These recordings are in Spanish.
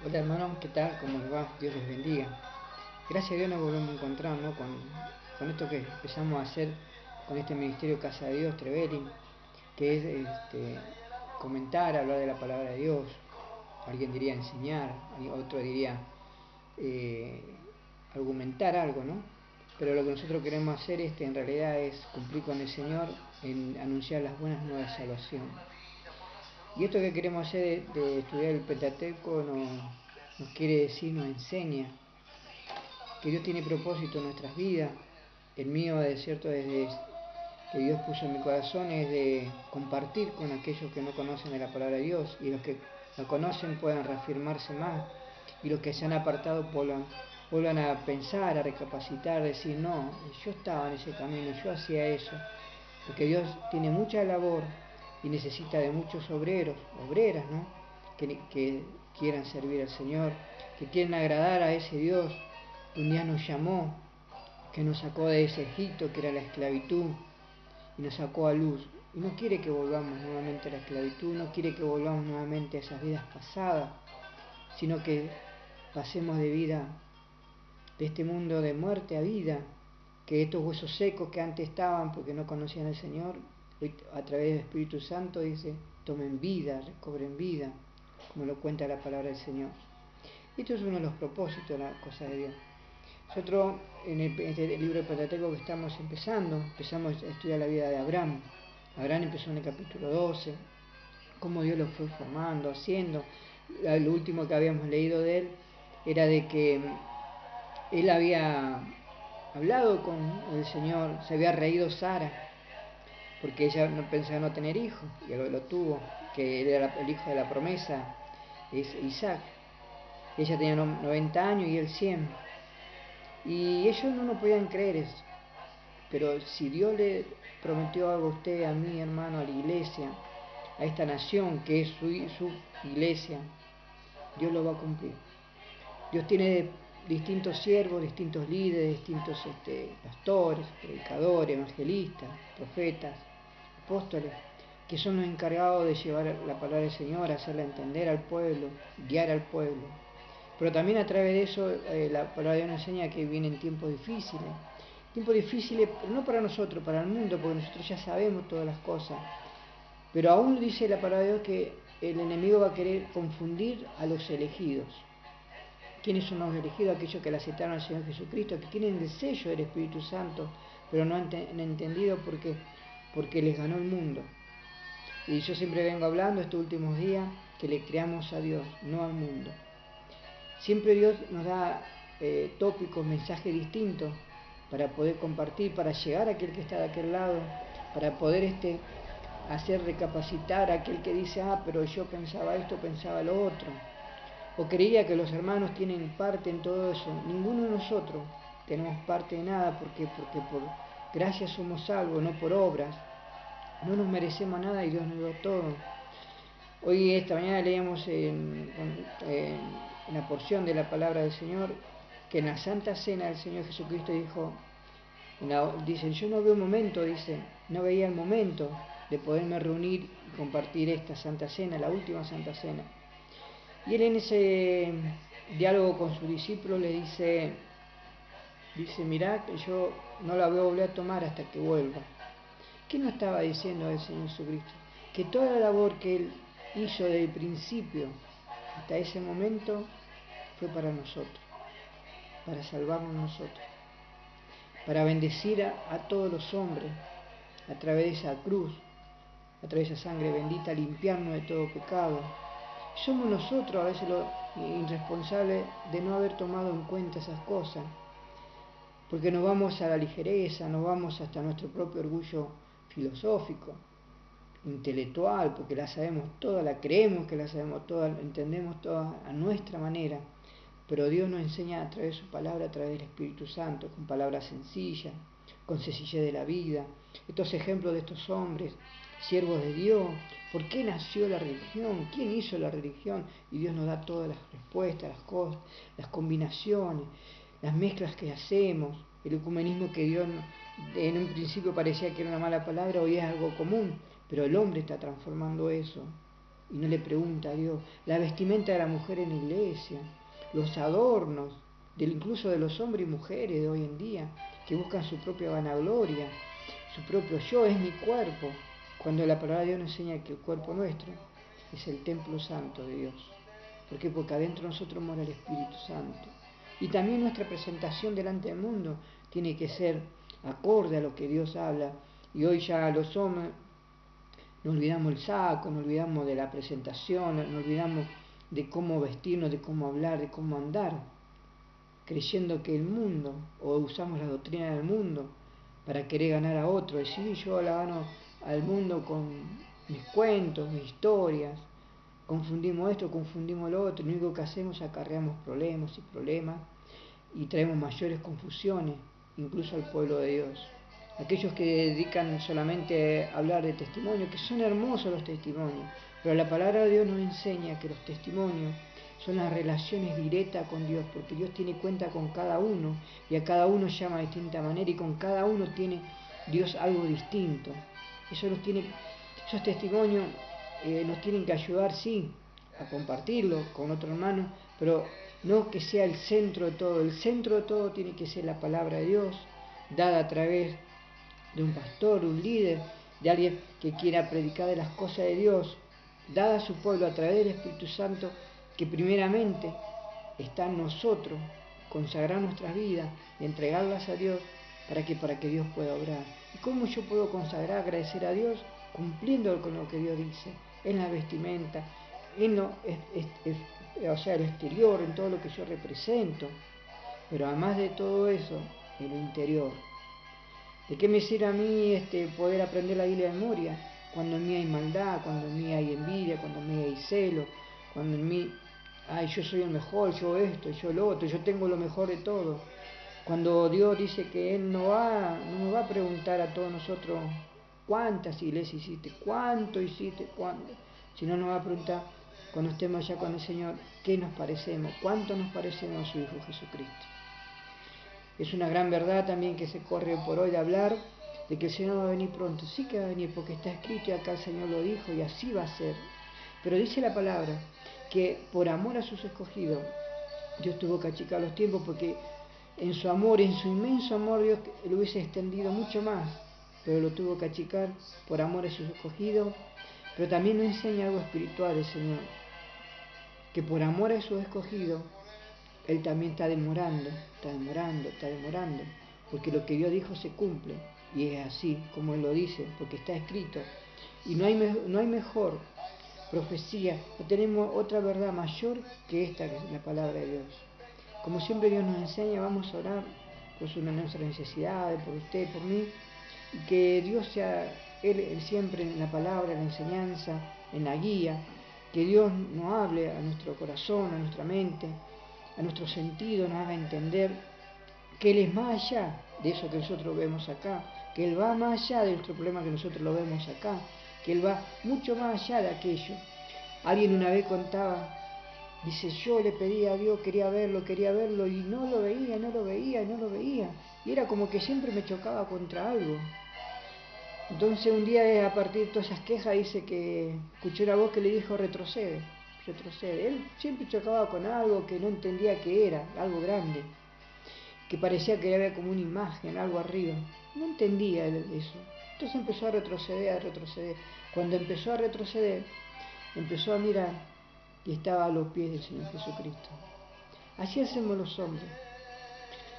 Hola hermanos, ¿qué tal? ¿Cómo les va? Dios les bendiga. Gracias a Dios nos volvemos a encontrar, ¿no? con esto que empezamos a hacer con este ministerio Casa de Dios, Trevelin, que es comentar, hablar de la palabra de Dios. Alguien diría enseñar, otro diría eh, argumentar algo, ¿no? Pero lo que nosotros queremos hacer en realidad es cumplir con el Señor en anunciar las buenas nuevas de salvación. Y esto que queremos hacer de estudiar el Pentateuco nos quiere decir, nos enseña que Dios tiene propósito en nuestras vidas. El mío, de cierto, desde que Dios puso en mi corazón es de compartir con aquellos que no conocen de la palabra de Dios, y los que la conocen puedan reafirmarse más, y los que se han apartado vuelvan a pensar, a recapacitar, decir, no, yo estaba en ese camino, yo hacía eso, porque Dios tiene mucha labor y necesita de muchos obreros, obreras, ¿no? Que quieran servir al Señor, que quieran agradar a ese Dios que un día nos llamó, que nos sacó de ese Egipto que era la esclavitud y nos sacó a luz. Y no quiere que volvamos nuevamente a la esclavitud, no quiere que volvamos nuevamente a esas vidas pasadas, sino que pasemos de vida, de este mundo de muerte a vida, que estos huesos secos que antes estaban porque no conocían al Señor, hoy a través del Espíritu Santo dice, tomen vida, recobren vida, como lo cuenta la palabra del Señor. Esto es uno de los propósitos de la cosa de Dios. Nosotros en este libro de Pentateuco que empezamos a estudiar la vida de Abraham. Abraham empezó en el capítulo 12, cómo Dios lo fue formando, haciendo. Lo último que habíamos leído de él era de que él había hablado con el Señor, se había reído Sara, porque ella no pensaba no tener hijo, y lo tuvo, que él era el hijo de la promesa, es Isaac. Ella tenía 90 años y él 100. Y ellos no podían creer eso. Pero si Dios le prometió algo a usted, a mí, hermano, a la iglesia, a esta nación que es su iglesia, Dios lo va a cumplir. Dios tiene distintos siervos, distintos líderes, distintos pastores, predicadores, evangelistas, profetas, apóstoles, que son los encargados de llevar la palabra del Señor, hacerla entender al pueblo, guiar al pueblo. Pero también a través de eso la palabra de Dios nos enseña que vienen tiempos difíciles. Tiempos difíciles, pero no para nosotros, para el mundo, porque nosotros ya sabemos todas las cosas. Pero aún dice la palabra de Dios que el enemigo va a querer confundir a los elegidos. ¿Quiénes son los elegidos? Aquellos que le aceptaron al Señor Jesucristo, que tienen el sello del Espíritu Santo, pero no han entendido porque les ganó el mundo. Y yo siempre vengo hablando estos últimos días que le creamos a Dios, no al mundo. Siempre Dios nos da tópicos, mensajes distintos para poder compartir, para llegar a aquel que está de aquel lado, para poder hacer recapacitar a aquel que dice, pero yo pensaba esto, pensaba lo otro, o creía que los hermanos tienen parte en todo eso. Ninguno de nosotros tenemos parte de nada, porque por gracia somos salvos, no por obras. No nos merecemos nada y Dios nos dio todo. Hoy, esta mañana, leíamos en la porción de la palabra del Señor que en la Santa Cena el Señor Jesucristo dice, yo no veo un momento, no veía el momento de poderme reunir y compartir esta Santa Cena, la última Santa Cena. Y él en ese diálogo con sus discípulos le dice, mirá, que yo no la voy a volver a tomar hasta que vuelva. ¿Qué nos estaba diciendo el Señor Jesucristo? Que toda la labor que Él hizo desde el principio hasta ese momento fue para nosotros, para salvarnos nosotros, para bendecir a todos los hombres a través de esa cruz, a través de esa sangre bendita, limpiarnos de todo pecado. Somos nosotros a veces los irresponsables de no haber tomado en cuenta esas cosas, porque nos vamos a la ligereza, nos vamos hasta nuestro propio orgullo filosófico, intelectual, porque la sabemos toda, la creemos que la sabemos toda, la entendemos toda a nuestra manera, pero Dios nos enseña a través de su palabra, a través del Espíritu Santo, con palabras sencillas, con sencillez de la vida. Estos ejemplos de estos hombres, siervos de Dios, ¿por qué nació la religión? ¿Quién hizo la religión? Y Dios nos da todas las respuestas, las cosas, las combinaciones, las mezclas que hacemos, el ecumenismo que Dios en un principio parecía que era una mala palabra, hoy es algo común, pero el hombre está transformando eso. y no le pregunta a Dios. La vestimenta de la mujer en la iglesia, los adornos, incluso de los hombres y mujeres de hoy en día, que buscan su propia vanagloria, su propio yo, es mi cuerpo, cuando la palabra de Dios nos enseña que el cuerpo nuestro es el templo santo de Dios. ¿Por qué? Porque adentro de nosotros mora el Espíritu Santo. Y también nuestra presentación delante del mundo tiene que ser acorde a lo que Dios habla. Y hoy ya los hombres nos olvidamos el saco, nos olvidamos de la presentación, nos olvidamos de cómo vestirnos, de cómo hablar, de cómo andar, creyendo que el mundo, o usamos la doctrina del mundo para querer ganar a otro. Decir, yo la gano al mundo con mis cuentos, mis historias, confundimos esto, confundimos lo otro, lo único que hacemos es acarreamos problemas y problemas y traemos mayores confusiones, incluso al pueblo de Dios. Aquellos que dedican solamente a hablar de testimonio, que son hermosos los testimonios, pero la palabra de Dios nos enseña que los testimonios son las relaciones directas con Dios, porque Dios tiene cuenta con cada uno y a cada uno llama de distinta manera y con cada uno tiene Dios algo distinto. Esos testimonios nos tienen que ayudar, sí, a compartirlo con otro hermano, pero no que sea el centro de todo. El centro de todo tiene que ser la palabra de Dios, dada a través de un pastor, un líder, de alguien que quiera predicar de las cosas de Dios, dada a su pueblo a través del Espíritu Santo, que primeramente está en nosotros, consagrar nuestras vidas, entregarlas a Dios, para que Dios pueda obrar. ¿Y cómo yo puedo consagrar, agradecer a Dios? Cumpliendo con lo que Dios dice, en la vestimenta, en lo el exterior, en todo lo que yo represento, pero además de todo eso, en lo interior. ¿De qué me sirve a mí poder aprender la Biblia de memoria? Cuando en mí hay maldad, cuando en mí hay envidia, cuando en mí hay celo, cuando en mí, yo soy el mejor, yo esto, yo lo otro, yo tengo lo mejor de todo. Cuando Dios dice que Él no nos va a preguntar a todos nosotros cuántas iglesias hiciste, cuánto hiciste, cuánto, sino nos va a preguntar cuando estemos allá con el Señor, ¿qué nos parecemos? ¿Cuánto nos parecemos a su Hijo Jesucristo? Es una gran verdad también que se corre por hoy de hablar de que el Señor va a venir pronto. Sí que va a venir porque está escrito y acá el Señor lo dijo y así va a ser. Pero dice la palabra que por amor a sus escogidos, Dios tuvo que achicar los tiempos porque en su amor, en su inmenso amor, Dios lo hubiese extendido mucho más, pero lo tuvo que achicar por amor a sus escogidos. Pero también nos enseña algo espiritual el Señor, que por amor a sus escogidos, Él también está demorando, porque lo que Dios dijo se cumple, y es así como Él lo dice, porque está escrito. Y no hay mejor profecía, no tenemos otra verdad mayor que esta, que es la palabra de Dios. Como siempre Dios nos enseña, vamos a orar por nuestras necesidades, por usted, por mí, y que Dios sea Él siempre en la palabra, en la enseñanza, en la guía, que Dios nos hable a nuestro corazón, a nuestra mente, a nuestro sentido, nos haga entender que Él es más allá de eso que nosotros vemos acá, que Él va más allá de nuestro problema que nosotros lo vemos acá, que Él va mucho más allá de aquello. Alguien una vez contaba, dice, yo le pedía a Dios, quería verlo, y no lo veía, y era como que siempre me chocaba contra algo. Entonces un día, a partir de todas esas quejas, dice que escuchó una voz que le dijo, retrocede. Él siempre chocaba con algo que no entendía qué era, algo grande, que parecía que había como una imagen, algo arriba. No entendía eso. Entonces empezó a retroceder. Cuando empezó a retroceder, empezó a mirar y estaba a los pies del Señor Jesucristo. Así hacemos los hombres.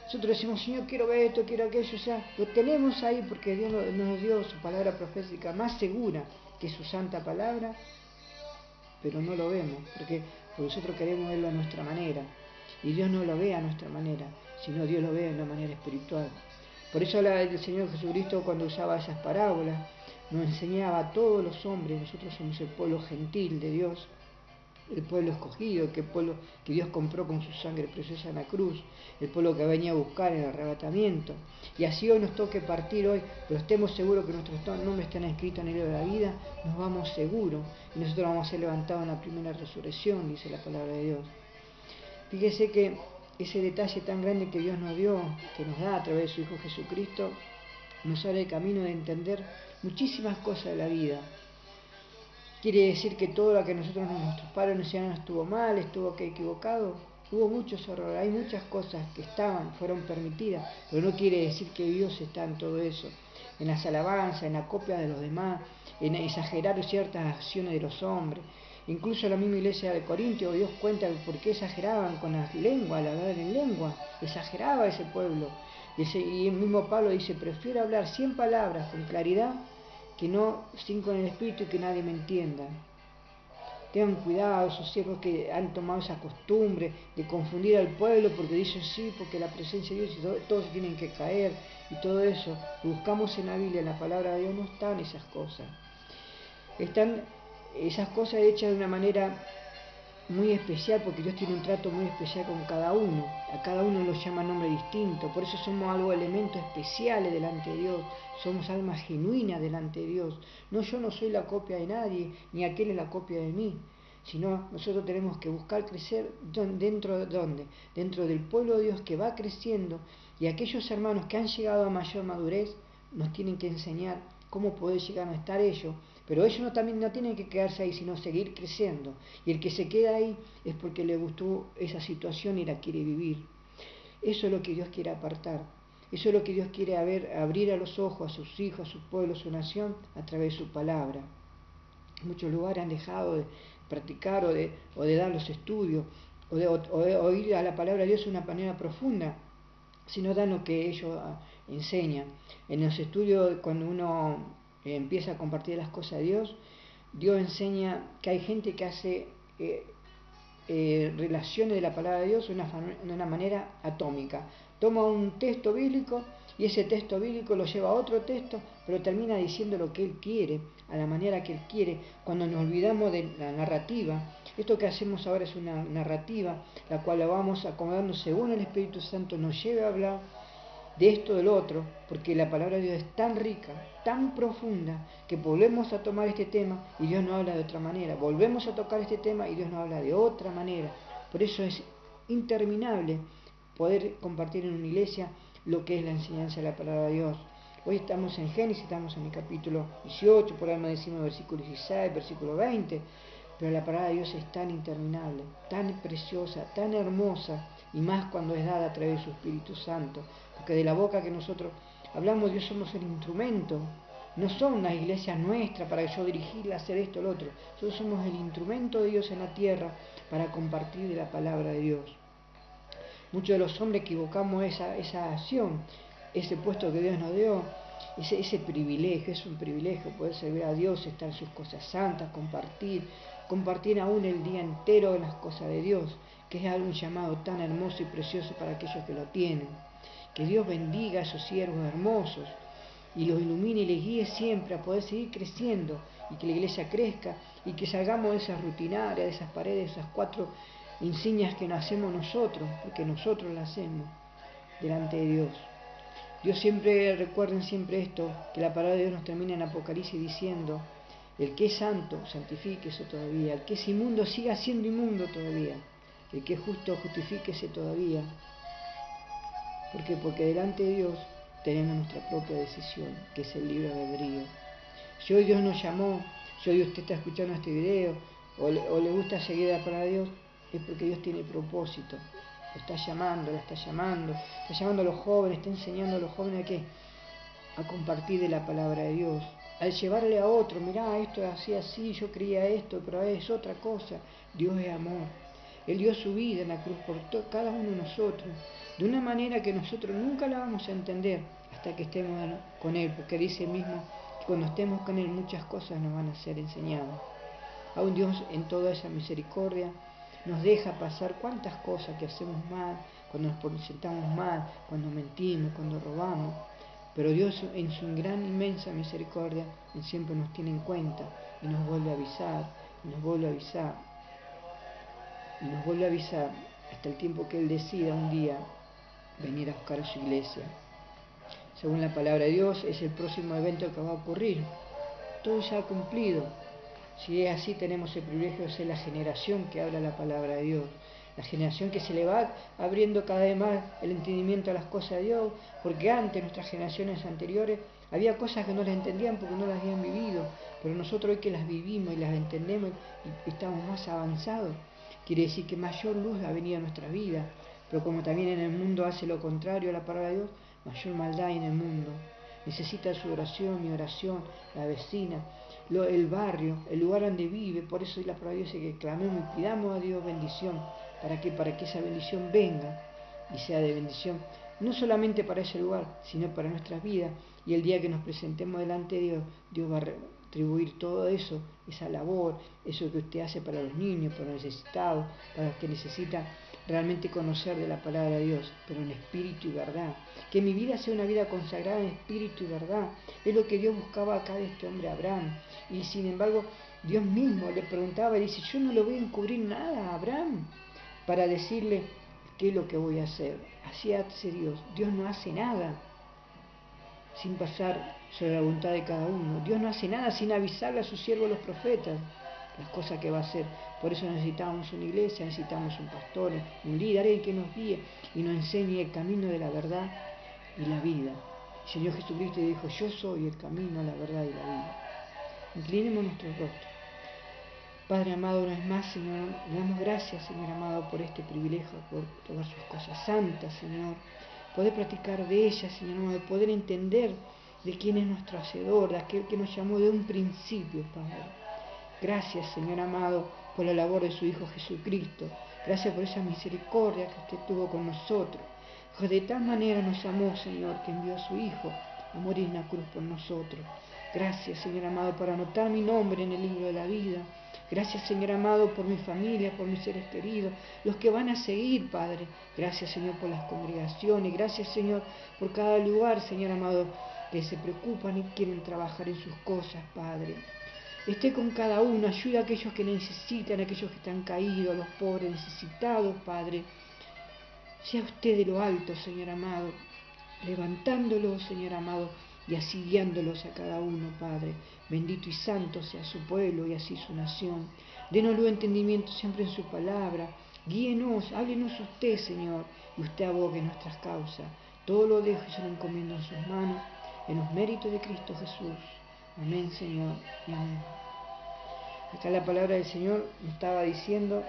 Nosotros decimos, Señor, quiero ver esto, quiero aquello, o sea, lo tenemos ahí porque Dios nos dio su palabra profética más segura que su santa palabra, pero no lo vemos, porque nosotros queremos verlo a nuestra manera, y Dios no lo ve a nuestra manera, sino Dios lo ve de una manera espiritual. Por eso el Señor Jesucristo, cuando usaba esas parábolas, nos enseñaba a todos los hombres, nosotros somos el pueblo gentil de Dios, el pueblo escogido, el pueblo que Dios compró con su sangre preciosa en la cruz, el pueblo que venía a buscar en el arrebatamiento. Y así hoy nos toque partir hoy, pero estemos seguros que nuestros nombres están escritos en el libro de la vida, nos vamos seguros, y nosotros vamos a ser levantados en la primera resurrección, dice la palabra de Dios. Fíjese que ese detalle tan grande que Dios nos dio, que nos da a través de su Hijo Jesucristo, nos abre el camino de entender muchísimas cosas de la vida. ¿Quiere decir que todo lo que nosotros, nuestros padres nos enseñaron estuvo mal, estuvo equivocado? Hubo muchos errores, hay muchas cosas que fueron permitidas, pero no quiere decir que Dios está en todo eso, en las alabanzas, en la copia de los demás, en exagerar ciertas acciones de los hombres. Incluso la misma iglesia de Corintios, Dios cuenta por qué exageraban con las lenguas, al hablar en lengua, exageraba ese pueblo. Y el mismo Pablo dice, prefiero hablar 100 palabras con claridad que no 5 en el espíritu y que nadie me entienda. Tengan cuidado esos siervos que han tomado esa costumbre de confundir al pueblo porque dicen sí, porque la presencia de Dios y todos se tienen que caer y todo eso. Buscamos en la Biblia, en la palabra de Dios, no están esas cosas. Están esas cosas hechas de una manera muy especial porque Dios tiene un trato muy especial con cada uno. A cada uno lo llama nombre distinto. Por eso somos algo elementos especiales delante de Dios. Somos almas genuinas delante de Dios. Yo no soy la copia de nadie, ni aquel es la copia de mí. Sino nosotros tenemos que buscar crecer dentro de ¿dónde? Dentro del pueblo de Dios que va creciendo, y aquellos hermanos que han llegado a mayor madurez nos tienen que enseñar cómo poder llegar a estar ellos. Pero ellos también no tienen que quedarse ahí, sino seguir creciendo. Y el que se queda ahí es porque le gustó esa situación y la quiere vivir. Eso es lo que Dios quiere apartar. Eso es lo que Dios quiere abrir a los ojos a sus hijos, a su pueblo, a su nación, a través de su palabra. Muchos lugares han dejado de practicar o de dar los estudios, o de oír a la palabra de Dios de una manera profunda, sino dan lo que ellos enseñan. En los estudios, cuando uno empieza a compartir las cosas de Dios, Dios enseña que hay gente que hace relaciones de la palabra de Dios de una manera atómica. Toma un texto bíblico y ese texto bíblico lo lleva a otro texto, pero termina diciendo lo que él quiere, a la manera que él quiere. Cuando nos olvidamos de la narrativa, esto que hacemos ahora es una narrativa, la cual la vamos acomodando según el Espíritu Santo nos lleve a hablar de esto, del otro, porque la palabra de Dios es tan rica, tan profunda, que volvemos a tomar este tema y Dios nos habla de otra manera, volvemos a tocar este tema y Dios nos habla de otra manera. Por eso es interminable poder compartir en una iglesia lo que es la enseñanza de la palabra de Dios. Hoy estamos en Génesis, estamos en el capítulo 18, por ahí me decimos versículo 16, versículo 20, pero la palabra de Dios es tan interminable, tan preciosa, tan hermosa, y más cuando es dada a través de su Espíritu Santo, porque de la boca que nosotros hablamos, Dios somos el instrumento. No son una iglesia nuestra para yo dirigirla a hacer esto o lo otro. Nosotros somos el instrumento de Dios en la tierra para compartir de la palabra de Dios. Muchos de los hombres equivocamos esa acción, ese puesto que Dios nos dio, ese privilegio. Es un privilegio poder servir a Dios, estar en sus cosas santas, compartir aún el día entero en las cosas de Dios, que es un llamado tan hermoso y precioso para aquellos que lo tienen. Que Dios bendiga a esos siervos hermosos y los ilumine y les guíe siempre a poder seguir creciendo, y que la iglesia crezca y que salgamos de esas rutinarias, de esas paredes, esas 4 insignias que nos hacemos nosotros, porque nosotros las hacemos delante de Dios. Recuerden siempre esto, que la palabra de Dios nos termina en Apocalipsis diciendo: el que es santo, santifíquese todavía; el que es inmundo, siga siendo inmundo todavía; el que es justo, justifíquese todavía. ¿Por qué? Porque delante de Dios tenemos nuestra propia decisión, que es el libre albedrío. Si hoy Dios nos llamó, si hoy usted está escuchando este video, o le gusta seguir la palabra de Dios, es porque Dios tiene propósito. Lo está llamando, está llamando a los jóvenes, está enseñando a los jóvenes a compartir de la palabra de Dios, al llevarle a otro: mirá, esto es así, yo creía esto, pero es otra cosa. Dios es amor. Él dio su vida en la cruz por cada uno de nosotros, de una manera que nosotros nunca la vamos a entender hasta que estemos con Él, porque dice mismo que cuando estemos con Él muchas cosas nos van a ser enseñadas. Aún Dios, en toda esa misericordia, nos deja pasar cuántas cosas que hacemos mal, cuando nos presentamos mal, cuando mentimos, cuando robamos. Pero Dios, en su gran, inmensa misericordia, siempre nos tiene en cuenta y nos vuelve a avisar, y nos vuelve a avisar, y nos vuelve a avisar hasta el tiempo que Él decida un día venir a buscar a su iglesia. Según la palabra de Dios, es el próximo evento que va a ocurrir. Todo ya ha cumplido. Si es así, tenemos el privilegio de ser la generación que habla la palabra de Dios. la generación que se le va abriendo cada vez más el entendimiento a las cosas de Dios, porque antes, nuestras generaciones anteriores, había cosas que no las entendían porque no las habían vivido, pero nosotros hoy que las vivimos y las entendemos y estamos más avanzados, quiere decir que mayor luz ha venido a nuestra vida, pero como también en el mundo hace lo contrario a la palabra de Dios, mayor maldad hay en el mundo. Necesita su oración, mi oración, la vecina, el barrio, el lugar donde vive. Por eso la palabra de Dios dice que clamemos y pidamos a Dios bendición. ¿Para qué? Para que esa bendición venga y sea de bendición, no solamente para ese lugar, sino para nuestras vidas. Y el día que nos presentemos delante de Dios, Dios va a retribuir todo eso, esa labor, eso que usted hace para los niños, para los necesitados, para los que necesitan realmente conocer de la palabra de Dios, pero en espíritu y verdad. Que mi vida sea una vida consagrada en espíritu y verdad. Es lo que Dios buscaba acá de este hombre Abraham. Y sin embargo, Dios mismo le preguntaba y dice, yo no le voy a encubrir nada a Abraham para decirle qué es lo que voy a hacer. Así hace Dios. Dios no hace nada sin pasar sobre la voluntad de cada uno. Dios no hace nada sin avisarle a sus siervos los profetas las cosas que va a hacer. Por eso necesitamos una iglesia, necesitamos un pastor, un líder, alguien que nos guíe y nos enseñe el camino de la verdad y la vida. El Señor Jesucristo dijo, yo soy el camino, la verdad y la vida. Inclinemos nuestros rostros. Padre amado, una vez más, Señor, le damos gracias, Señor amado, por este privilegio, por todas sus cosas santas, Señor. Poder practicar de ellas, Señor amado, poder entender de quién es nuestro Hacedor, de aquel que nos llamó de un principio, Padre. Gracias, Señor amado, por la labor de su Hijo Jesucristo. Gracias por esa misericordia que usted tuvo con nosotros. Pues de tal manera nos amó, Señor, que envió a su Hijo a morir en la cruz por nosotros. Gracias, Señor amado, por anotar mi nombre en el libro de la vida. Gracias, Señor amado, por mi familia, por mis seres queridos, los que van a seguir, Padre. Gracias, Señor, por las congregaciones. Gracias, Señor, por cada lugar, Señor amado, que se preocupan y quieren trabajar en sus cosas, Padre. Esté con cada uno, ayuda a aquellos que necesitan, a aquellos que están caídos, a los pobres necesitados, Padre. Sea usted de lo alto, Señor amado, levantándolos, Señor amado, y así guiándolos a cada uno, Padre. Bendito y santo sea su pueblo y así su nación. Denos entendimiento siempre en su palabra. Guíenos, háblenos usted, Señor, y usted abogue nuestras causas. Todo lo dejo y se lo encomiendo en sus manos, en los méritos de Cristo Jesús. Amén, Señor, y amén. Acá la palabra del Señor me estaba diciendo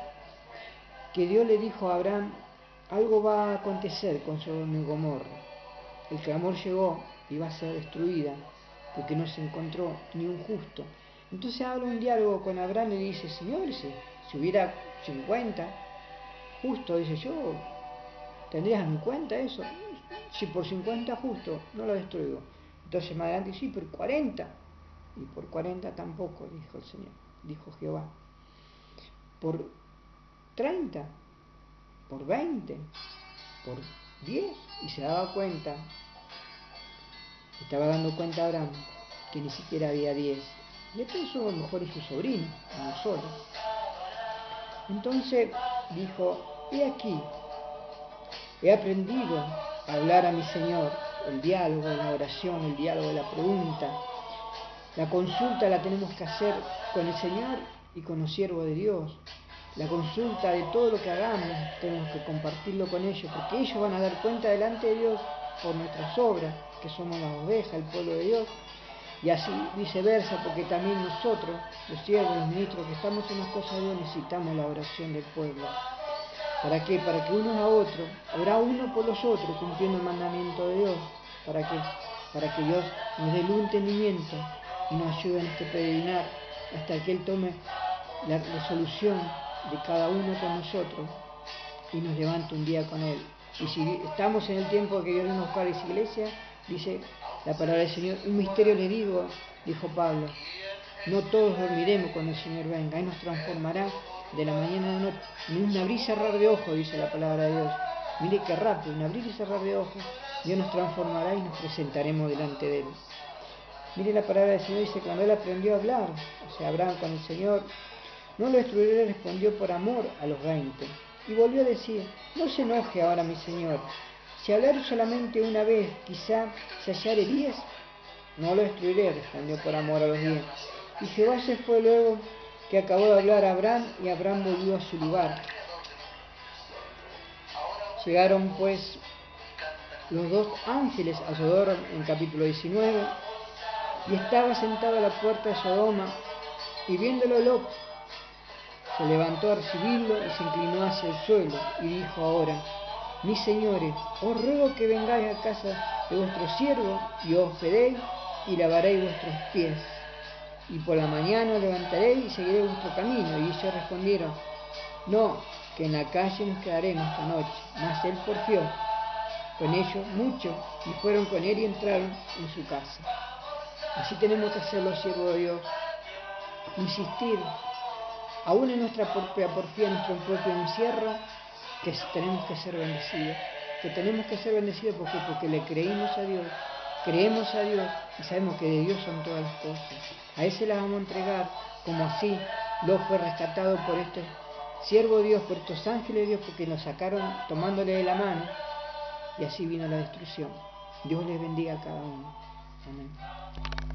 que Dios le dijo a Abraham, algo va a acontecer con Sodoma y Gomorra. El clamor llegó y va a ser destruida, porque no se encontró ni un justo. Entonces habla un diálogo con Abraham y dice, Señor, si hubiera 50 justos, dice, yo, ¿tendrías en cuenta eso? Si por 50 justos no lo destruyo. Entonces más adelante, sí, por 40. Y por 40 tampoco, dijo el Señor, dijo Jehová. Por 30, por 20, por 10, y se daba cuenta, estaba dando cuenta a Abraham que ni siquiera había 10. Y pensó a lo mejor es su sobrino, uno solo. Entonces dijo, he aquí, he aprendido a hablar a mi Señor, el diálogo, la oración, el diálogo, la pregunta. La consulta la tenemos que hacer con el Señor y con los siervos de Dios. La consulta de todo lo que hagamos tenemos que compartirlo con ellos, porque ellos van a dar cuenta delante de Dios por nuestras obras, que somos las ovejas, el pueblo de Dios, y así viceversa, porque también nosotros, los siervos, los ministros que estamos en las cosas de Dios, necesitamos la oración del pueblo. ¿Para qué? Para que unos a otros, orá uno por los otros, cumpliendo el mandamiento de Dios. ¿Para qué? Para que Dios nos dé luz entendimiento y nos ayude en este peregrinar hasta que Él tome la resolución de cada uno con nosotros y nos levante un día con Él. Y si estamos en el tiempo que Dios nos para esa iglesia, dice la palabra del Señor, un misterio le digo, dijo Pablo, no todos dormiremos cuando el Señor venga, Él nos transformará de la mañana a la noche, en un abrir y cerrar de ojos, dice la palabra de Dios. Mire qué rápido, en abrir y cerrar de ojos, Dios nos transformará y nos presentaremos delante de Él. Mire la palabra del Señor, dice, cuando Él aprendió a hablar, o sea, Abraham con el Señor, no lo destruiré, respondió por amor a los 20. Y volvió a decir, no se enoje ahora mi Señor, si hablar solamente una vez, quizá se hallare 10, no lo destruiré, respondió por amor a los 10. Y Jehová se fue luego que acabó de hablar a Abraham, y Abraham volvió a su lugar. Llegaron pues los dos ángeles a Sodoma en capítulo 19, y estaba sentado a la puerta de Sodoma, y viéndolo Lot, se levantó a recibirlo y se inclinó hacia el suelo, y dijo: ahora, mis señores, os ruego que vengáis a casa de vuestro siervo, y os hospedeis, y lavaréis vuestros pies, y por la mañana os levantaréis y seguiréis vuestro camino. Y ellos respondieron: no, que en la calle nos quedaremos esta noche. Mas él porfió con ellos mucho, y fueron con él y entraron en su casa. Así tenemos que hacer los siervos de Dios, insistir, aún en nuestra propia porfía, en nuestro propio encierro, que tenemos que ser bendecidos. Que tenemos que ser bendecidos porque le creímos a Dios, creemos a Dios y sabemos que de Dios son todas las cosas. A Él se las vamos a entregar, como así Lot fue rescatado por este siervo de Dios, por estos ángeles de Dios, porque nos sacaron tomándole de la mano, y así vino la destrucción. Dios les bendiga a cada uno. Amén.